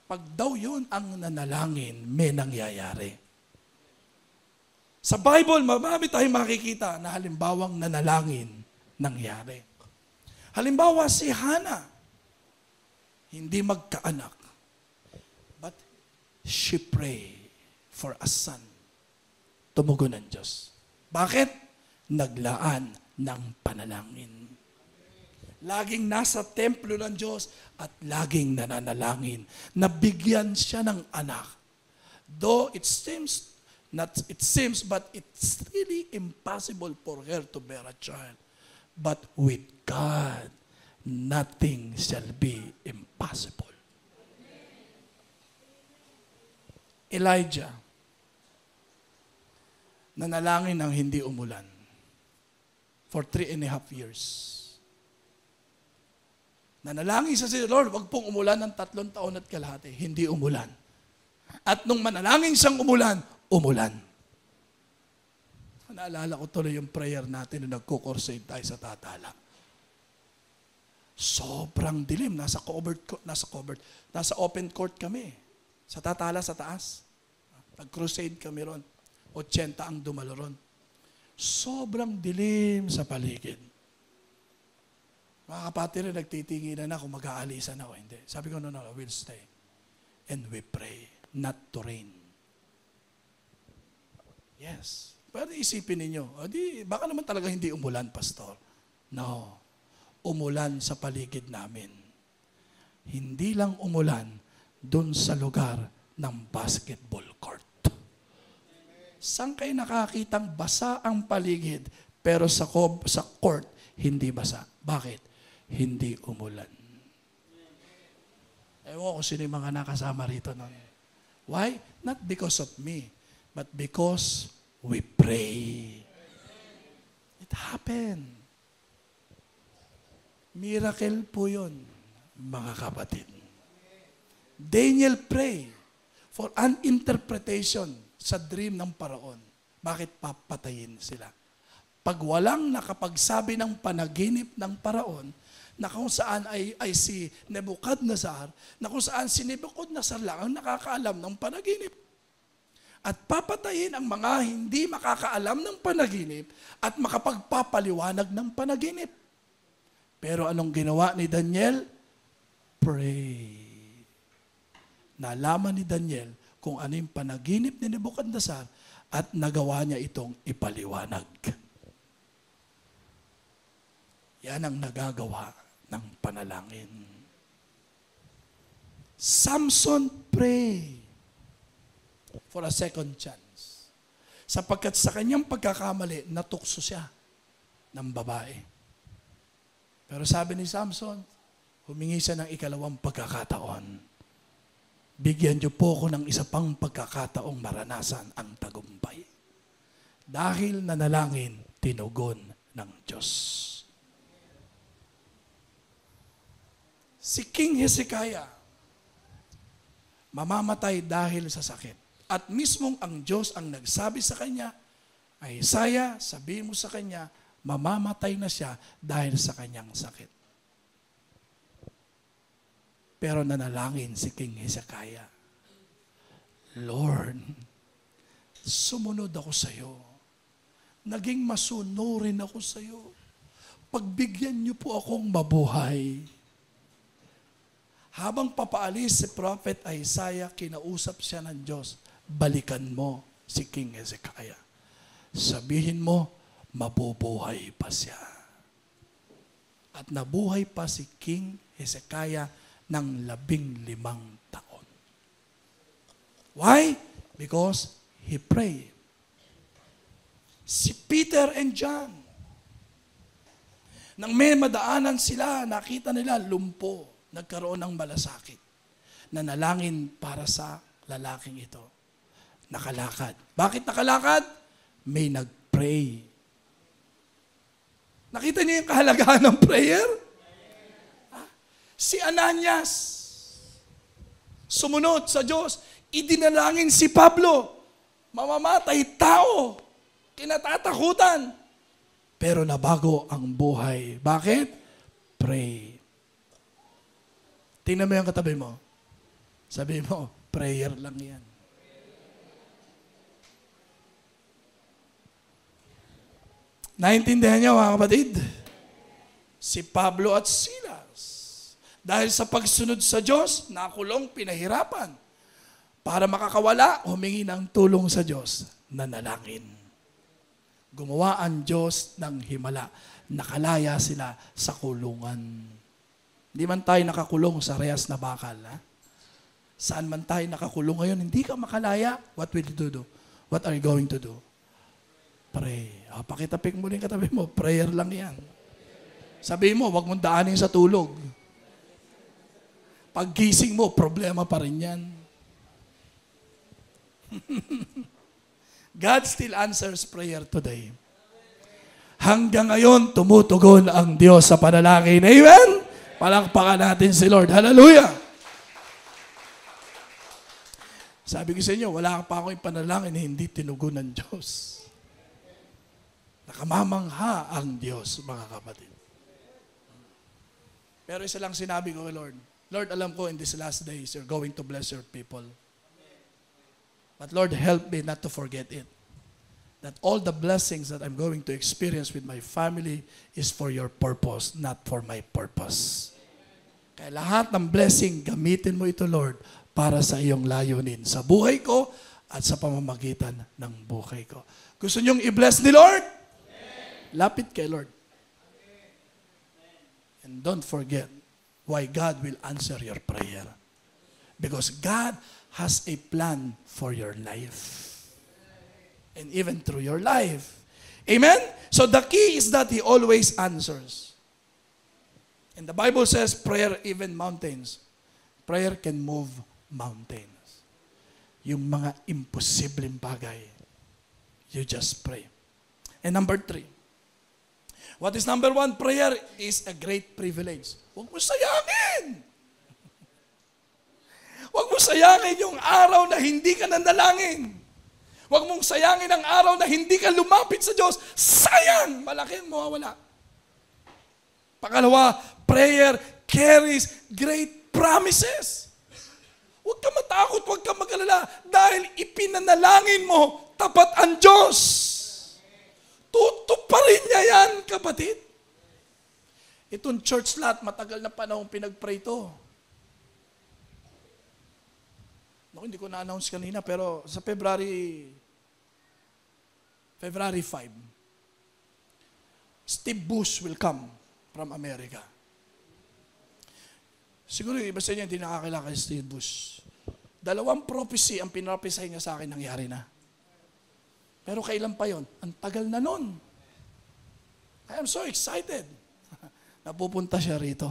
Pag daw yun ang nanalangin, may nangyayari. Sa Bible, marami tayong makikita na halimbawang nanalangin nangyari. Halimbawa si Hannah, hindi magkaanak. But she prayed for a son. Tumugon ng Diyos. Bakit? Naglaan ng panalangin. Laging nasa templo ng Diyos at laging nananalangin. Nabigyan siya ng anak. Though it seems, but it's really impossible for her to bear a child. But with God, nothing shall be impossible. Elijah, nanalangin ng hindi umulan for 3.5 years. Nanalangin siya sa Lord, wag pong umulan ng 3 taon at kalahati. Hindi umulan. At nung manalangin siyang umulan, umulan. Naalala ko tuloy yung prayer natin nung nagko-crusade tayo sa Tatala. Sobrang dilim. Nasa open court kami. Sa Tatala, sa taas. Nag-crusade kami ron. 80 ang dumalo ron. Sobrang dilim sa paligid. Mga kapatid, nagtitinginan na kung mag-aalisan ako. Hindi. Sabi ko, no, we'll stay. And we pray not to rain. Yes. Pero isipin ninyo, baka naman talaga hindi umulan, Pastor. No. Umulan sa paligid namin. Hindi lang umulan dun sa lugar ng basketball court. Saan kayo nakakitang basa ang paligid, pero sa court, hindi basa? Bakit? Hindi umulan. Ewan ko sino yung mga nakasama rito nun. Why? Not because of me, but because we pray. It happened. Miracle po yun, mga kapatid. Daniel pray for an interpretation sa dream ng Paraon. Bakit papatayin sila? Pag walang nakapagsabi ng panaginip ng Paraon, na kung saan ay si Nebuchadnezzar, na kung saan si Nebuchadnezzar lang ang nakakaalam ng panaginip. At papatayin ang mga hindi makakaalam ng panaginip at makapagpapaliwanag ng panaginip. Pero anong ginawa ni Daniel? Pray. Nalaman ni Daniel kung ano yung panaginip ni Nebuchadnezzar at nagawa niya itong ipaliwanag. Yan ang nagagawa ng panalangin. Samson pray for a second chance. Sapagkat sa kanyang pagkakamali, natukso siya ng babae. Pero sabi ni Samson, humingi siya ng ikalawang pagkakataon. Bigyan niyo po ko ng isa pang pagkakataong maranasan ang tagumpay. Dahil nanalangin, tinugon ng Diyos. Si King Hezekiah, mamamatay dahil sa sakit. At mismong ang Diyos ang nagsabi sa kanya, ay Isaiah, sabihin mo sa kanya, mamamatay na siya dahil sa kanyang sakit. Pero nanalangin si King Hezekiah, Lord, sumunod ako sa iyo. Naging masunurin ako sa iyo. Pagbigyan niyo po akong mabuhay. Habang papaalis si Prophet Isaiah, kinausap siya ng Diyos, balikan mo si King Hezekiah. Sabihin mo, mabubuhay pa siya. At nabuhay pa si King Hezekiah ng 15 taon. Why? Because he prayed. Si Peter and John, nang may madaanan sila, nakita nila lumpo, nagkaroon ng malasakit. Nanalangin para sa lalaking ito. Nakalakad. Bakit nakalakad? May nagpray. Nakita niyo yung kahalagahan ng prayer? Si Ananias, sumunod sa Diyos, idinalangin si Pablo, mamamatay tao, kinatatakutan. Pero nabago ang buhay. Bakit? Pray. Tingnan mo yung katabi mo. Sabi mo, prayer lang yan. Naintindihan niyo mga kapatid? Si Pablo at Silas, dahil sa pagsunod sa Diyos, nakulong, pinahirapan. Para makakawala, humingi ng tulong sa Diyos, nanalangin. Gumawa ang Diyos ng himala. Nakalaya sila sa kulungan. Hindi man tayo nakakulong sa rehas na bakal. Ha? Saan man tayo nakakulong ngayon, hindi ka makalaya, what will you do? What are you going to do? Pray. Pakitapik mo rin katabi mo, prayer lang yan. Sabihin mo, wag mong daanin sa tulog. Paggising mo, problema pa rin yan. God still answers prayer today. Hanggang ngayon, tumutugon ang Diyos sa panalangin. Amen? Palakpakan natin si Lord. Hallelujah! Sabi ko sa inyo, wala pa akong panalangin na hindi tinugon ng Diyos. Nakamamangha ang Diyos, mga kapatid. Pero isa lang sinabi ko kay Lord, Lord, alam ko in these last days, you're going to bless your people. But Lord, help me not to forget it. that all the blessings that I'm going to experience with my family is for your purpose, not for my purpose. Kaya lahat ng blessing, gamitin mo ito, Lord, para sa iyong layunin, sa buhay ko at sa pamamagitan ng buhay ko. Gusto niyong i-bless ni Lord? Lapit kay Lord. And don't forget why God will answer your prayer. Because God has a plan for your life. And even through your life. Amen? So the key is that He always answers. And the Bible says, prayer even mountains. Prayer can move mountains. Yung mga imposibleng bagay, you just pray. And number 3, what is number 1? Prayer is a great privilege. Huwag mo sayangin. Huwag mo sayangin yung araw na hindi ka nandalangin. Huwag mong sayangin ang araw na hindi ka lumapit sa Diyos. Sayang! Malaking mawawala. Pangalawa, prayer carries great promises. Huwag ka matakot, huwag ka mag-alala. Dahil ipinanalangin mo, tapat ang Diyos. Tutuparin niya yan, kapatid. Itong church lot, matagal na panahon pinag-pray ito. Naku, hindi ko na-announce kanina, pero sa February 5, Steve Bush will come from America. Siguro yung iba sa inyo hindi nakakilala kay Steve Bush. 2 prophecy ang pinrophecy niya sa akin, nangyari na. Pero kailan pa yon? Ang tagal na nun. I am so excited. Napupunta siya rito.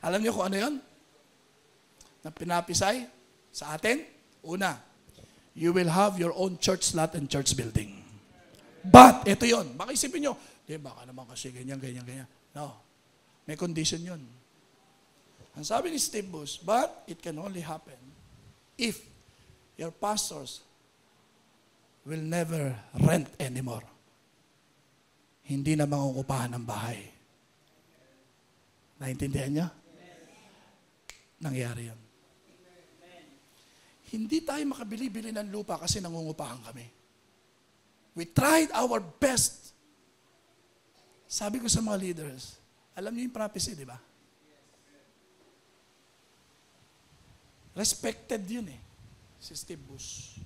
Alam niyo kung ano yon? Na pinapisay sa atin? Una, you will have your own church lot and church building. But, ito yon. Baka isipin nyo, baka naman kasi ganyan. No. May condition yun. Ang sabi ni Steve Bush, but it can only happen if your pastors will never rent anymore. Hindi na mangungupahan ng bahay. Naintindihan niyo? Nangyari yun. Hindi tayo makabili-bili ng lupa kasi nangungupahan kami. We tried our best. Sabi ko sa mga leaders, alam niyo yung prophecy, di ba? Respected yun eh, si Steve Bush.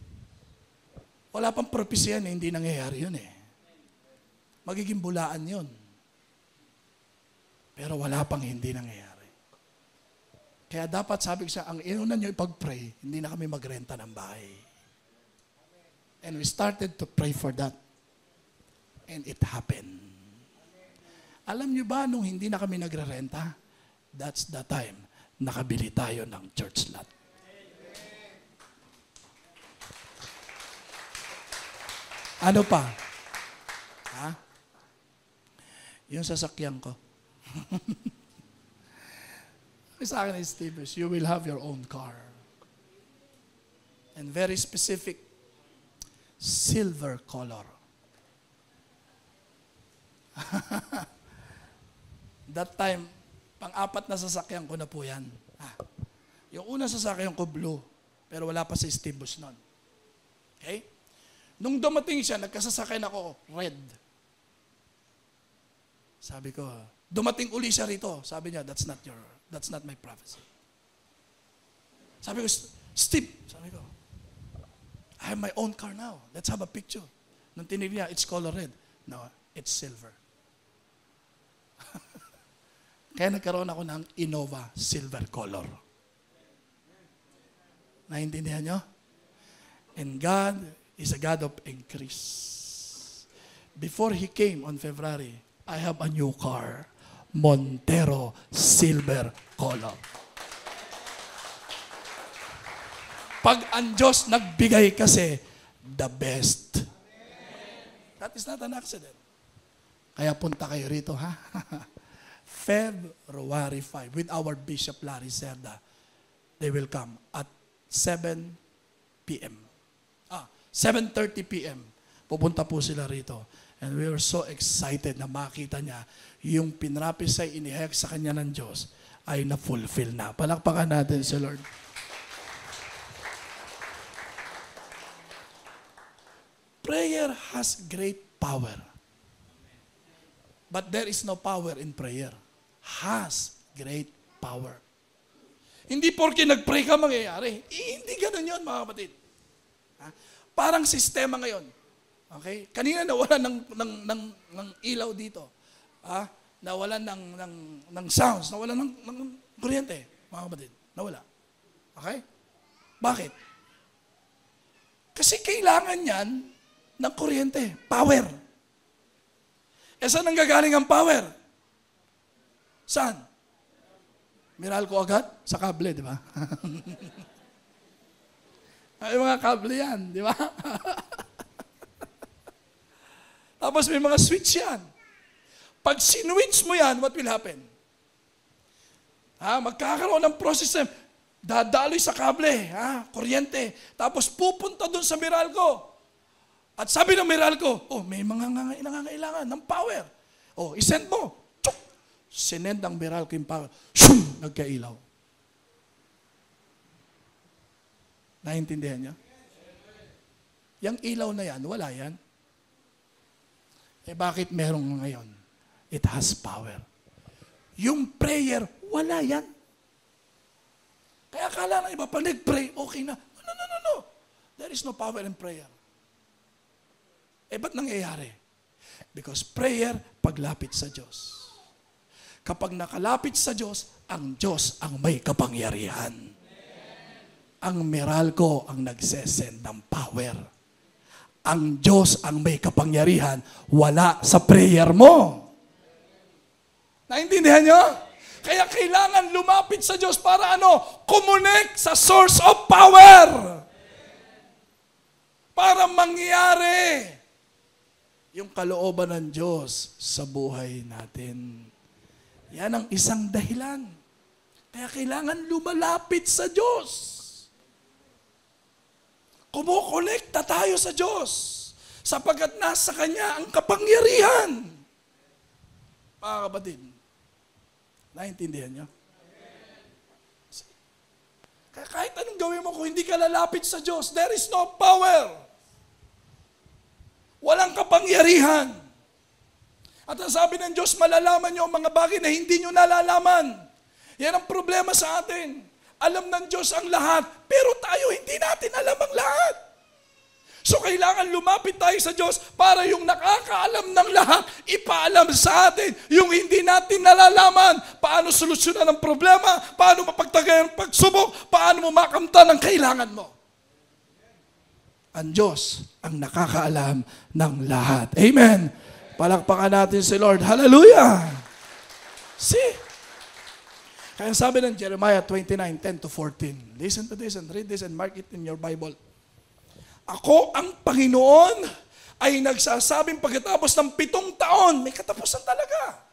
Wala pang prophecy yan, hindi nangyayari yun eh. Magiging bulaan yun. Pero wala pang hindi nangyayari. Kaya dapat sabi ko siya, ang inunan nyo ipag-pray, hindi na kami magrenta ng bahay. And we started to pray for that. And it happened. Alam nyo ba, nung hindi na kami nagrerenta, that's the time nakabili tayo ng church lot. Ano pa? Ha? Yung sasakyan ko. Sa akin is Steve, you will have your own car. And very specific, silver color. That time, pang-apat na sasakyan ko na po yan. Yung unang sasakyan ko, blue. Pero wala pa si Steve Bush nun. Okay? Nung dumating siya, nagkasasakyan ako, red. Sabi ko, dumating uli siya rito. Sabi niya, that's not my prophecy. Sabi ko, Steve, sabi ko, I have my own car now. Let's have a picture. Nung tinignan niya, it's color red. No, it's silver. Kaya nagkaroon ako ng Innova silver color. Naintindihan nyo? And God is a God of increase. Before He came on February, I have a new car. Montero silver color. Pag ang Diyos nagbigay kasi, the best. That is not an accident. Kaya punta kayo rito, ha? February 5, with our Bishop Larry Cerda. They will come at 7 p.m. 7:30 p.m. Pupunta po sila rito. And we were so excited na makita niya yung pinrapisay inihek sa kanya ng Diyos ay na-fulfill na. Palakpakan natin si Lord. prayer has great power. But there is no power in prayer. Has great power. Hindi porke nag-pray ka mangyayari. Hindi ganun yun, mga kapatid. Parang sistema ngayon. Okay? Kanina nawalan ng ilaw dito. Nawalan ng sounds, nawalan ng kuryente, mga kapatid. Nawala. Okay? Bakit? Kasi kailangan yan ng kuryente. Power. Saan nanggagaling ang power? Saan? Meralco agad? Sa kable, di ba? Ay, mga kable yan, di ba? Tapos may mga switch yan. Pag sinwitch mo yan, what will happen? Magkakaroon ng process, dadaloy sa kable, kuryente, tapos pupunta doon sa Meralco. At sabi ng Meralco, may mga nangangailangan ng power. Isend mo. Tsuk! Sinend ang Meralco yung power. Shum! Nagkailaw. Naintindihan niyo? Yang ilaw na yan, wala yan. Bakit merong ngayon? It has power. Yung prayer, wala yan. Kaya akala ng iba, pag nag-pray, okay na. No. There is no power in prayer. Ba't nangyayari? Because prayer, paglapit sa Diyos. Kapag nakalapit sa Diyos ang may kapangyarihan. Ang Meralco ang nagsesend ng power. Ang Diyos ang may kapangyarihan, wala sa prayer mo. Naintindihan nyo? Kaya kailangan lumapit sa Diyos para Connect sa source of power. Para mangyari yung kalooban ng Diyos sa buhay natin. Yan ang isang dahilan. Kaya kailangan lumalapit sa Diyos. Kumukonekta tayo sa Diyos sapagkat nasa Kanya ang kapangyarihan. Mga kapatid, naintindihan niyo? Kaya kahit anong gawin mo, kung hindi ka lalapit sa Diyos, there is no power. Walang kapangyarihan. At ang sabi ng Diyos, malalaman niyo ang mga bagay na hindi niyo nalalaman. Yan ang problema sa atin. Alam ng Diyos ang lahat, pero tayo hindi natin alam ang lahat. So kailangan lumapit tayo sa Diyos para yung nakakaalam ng lahat, ipaalam sa atin yung hindi natin nalalaman. Paano solusyonan ang problema, paano mapagtagay ang pagsubok, paano mo makamtan ang kailangan mo. Ang Diyos ang nakakaalam ng lahat. Amen. Palakpakan natin si Lord. Hallelujah. See? Kaya sabi ng Jeremiah 29:10-14, listen to this and read this and mark it in your Bible. Ako ang Panginoon ay nagsasabing pagkatapos ng 7 taon, may katapusan talaga,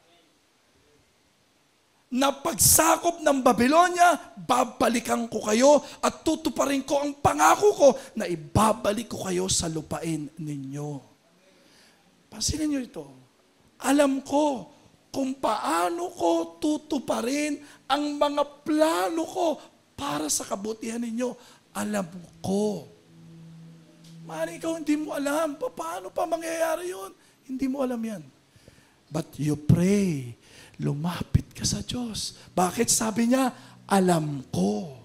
na pagsakop ng Babylonia, babalikan ko kayo at tutuparin ko ang pangako ko na ibabalik ko kayo sa lupain ninyo. Pansinin niyo ito. Alam ko kung paano ko tutuparin ang mga plano ko para sa kabutihan ninyo. Alam ko. Man, ikaw hindi mo alam. Paano pa mangyayari yun? Hindi mo alam yan. But you pray. Lumapit ka sa Diyos. Bakit? Sabi niya, alam ko.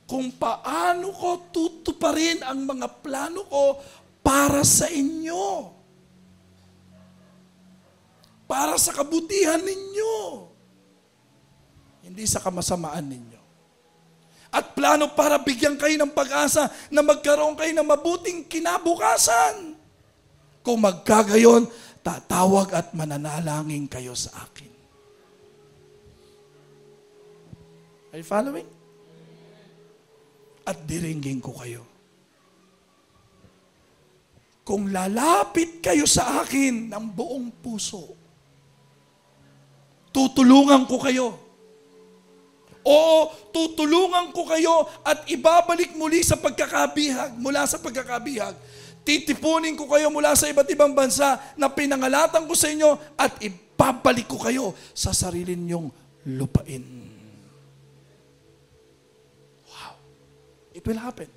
Kung paano ko tutuparin ang mga plano ko para sa inyo. Para sa kabutihan ninyo. Hindi sa kamasamaan ninyo. At plano para bigyan kayo ng pag-asa na magkaroon kayo ng mabuting kinabukasan. Kung magkagayon, tatawag at mananalangin kayo sa akin. Are you following? At diringgin ko kayo. Kung lalapit kayo sa akin ng buong puso, tutulungan ko kayo. Oo, tutulungan ko kayo at ibabalik muli sa pagkakabihag, mula sa pagkakabihag. Titipunin ko kayo mula sa iba't ibang bansa na pinangalatan ko sa inyo at ibabalik ko kayo sa sarili ninyong lupain. Wow. It will happen.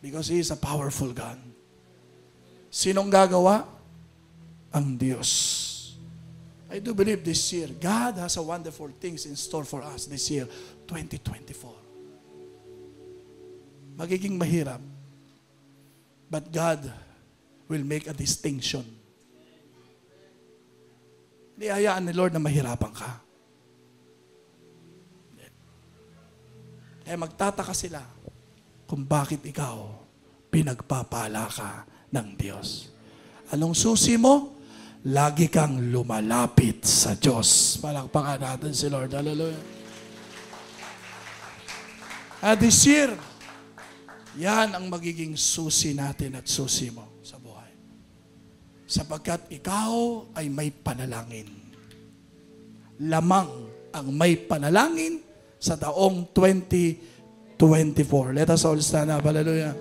Because He is a powerful God. Sinong gagawa? Ang Diyos. I do believe this year, God has a wonderful things in store for us this year, 2024. Magiging mahirap. But God will make a distinction. Hindi hayaan ni Lord na mahirapan ka. Kaya magtataka sila kung bakit ikaw pinagpapala ka ng Diyos. Anong susi mo? Lagi kang lumalapit sa Diyos. Palakpakan natin si Lord. Hallelujah. At this year, yan ang magiging susi natin at susi mo sa buhay. Sapagkat ikaw ay may panalangin. Lamang ang may panalangin sa taong 2024. Let us all stand up. Hallelujah.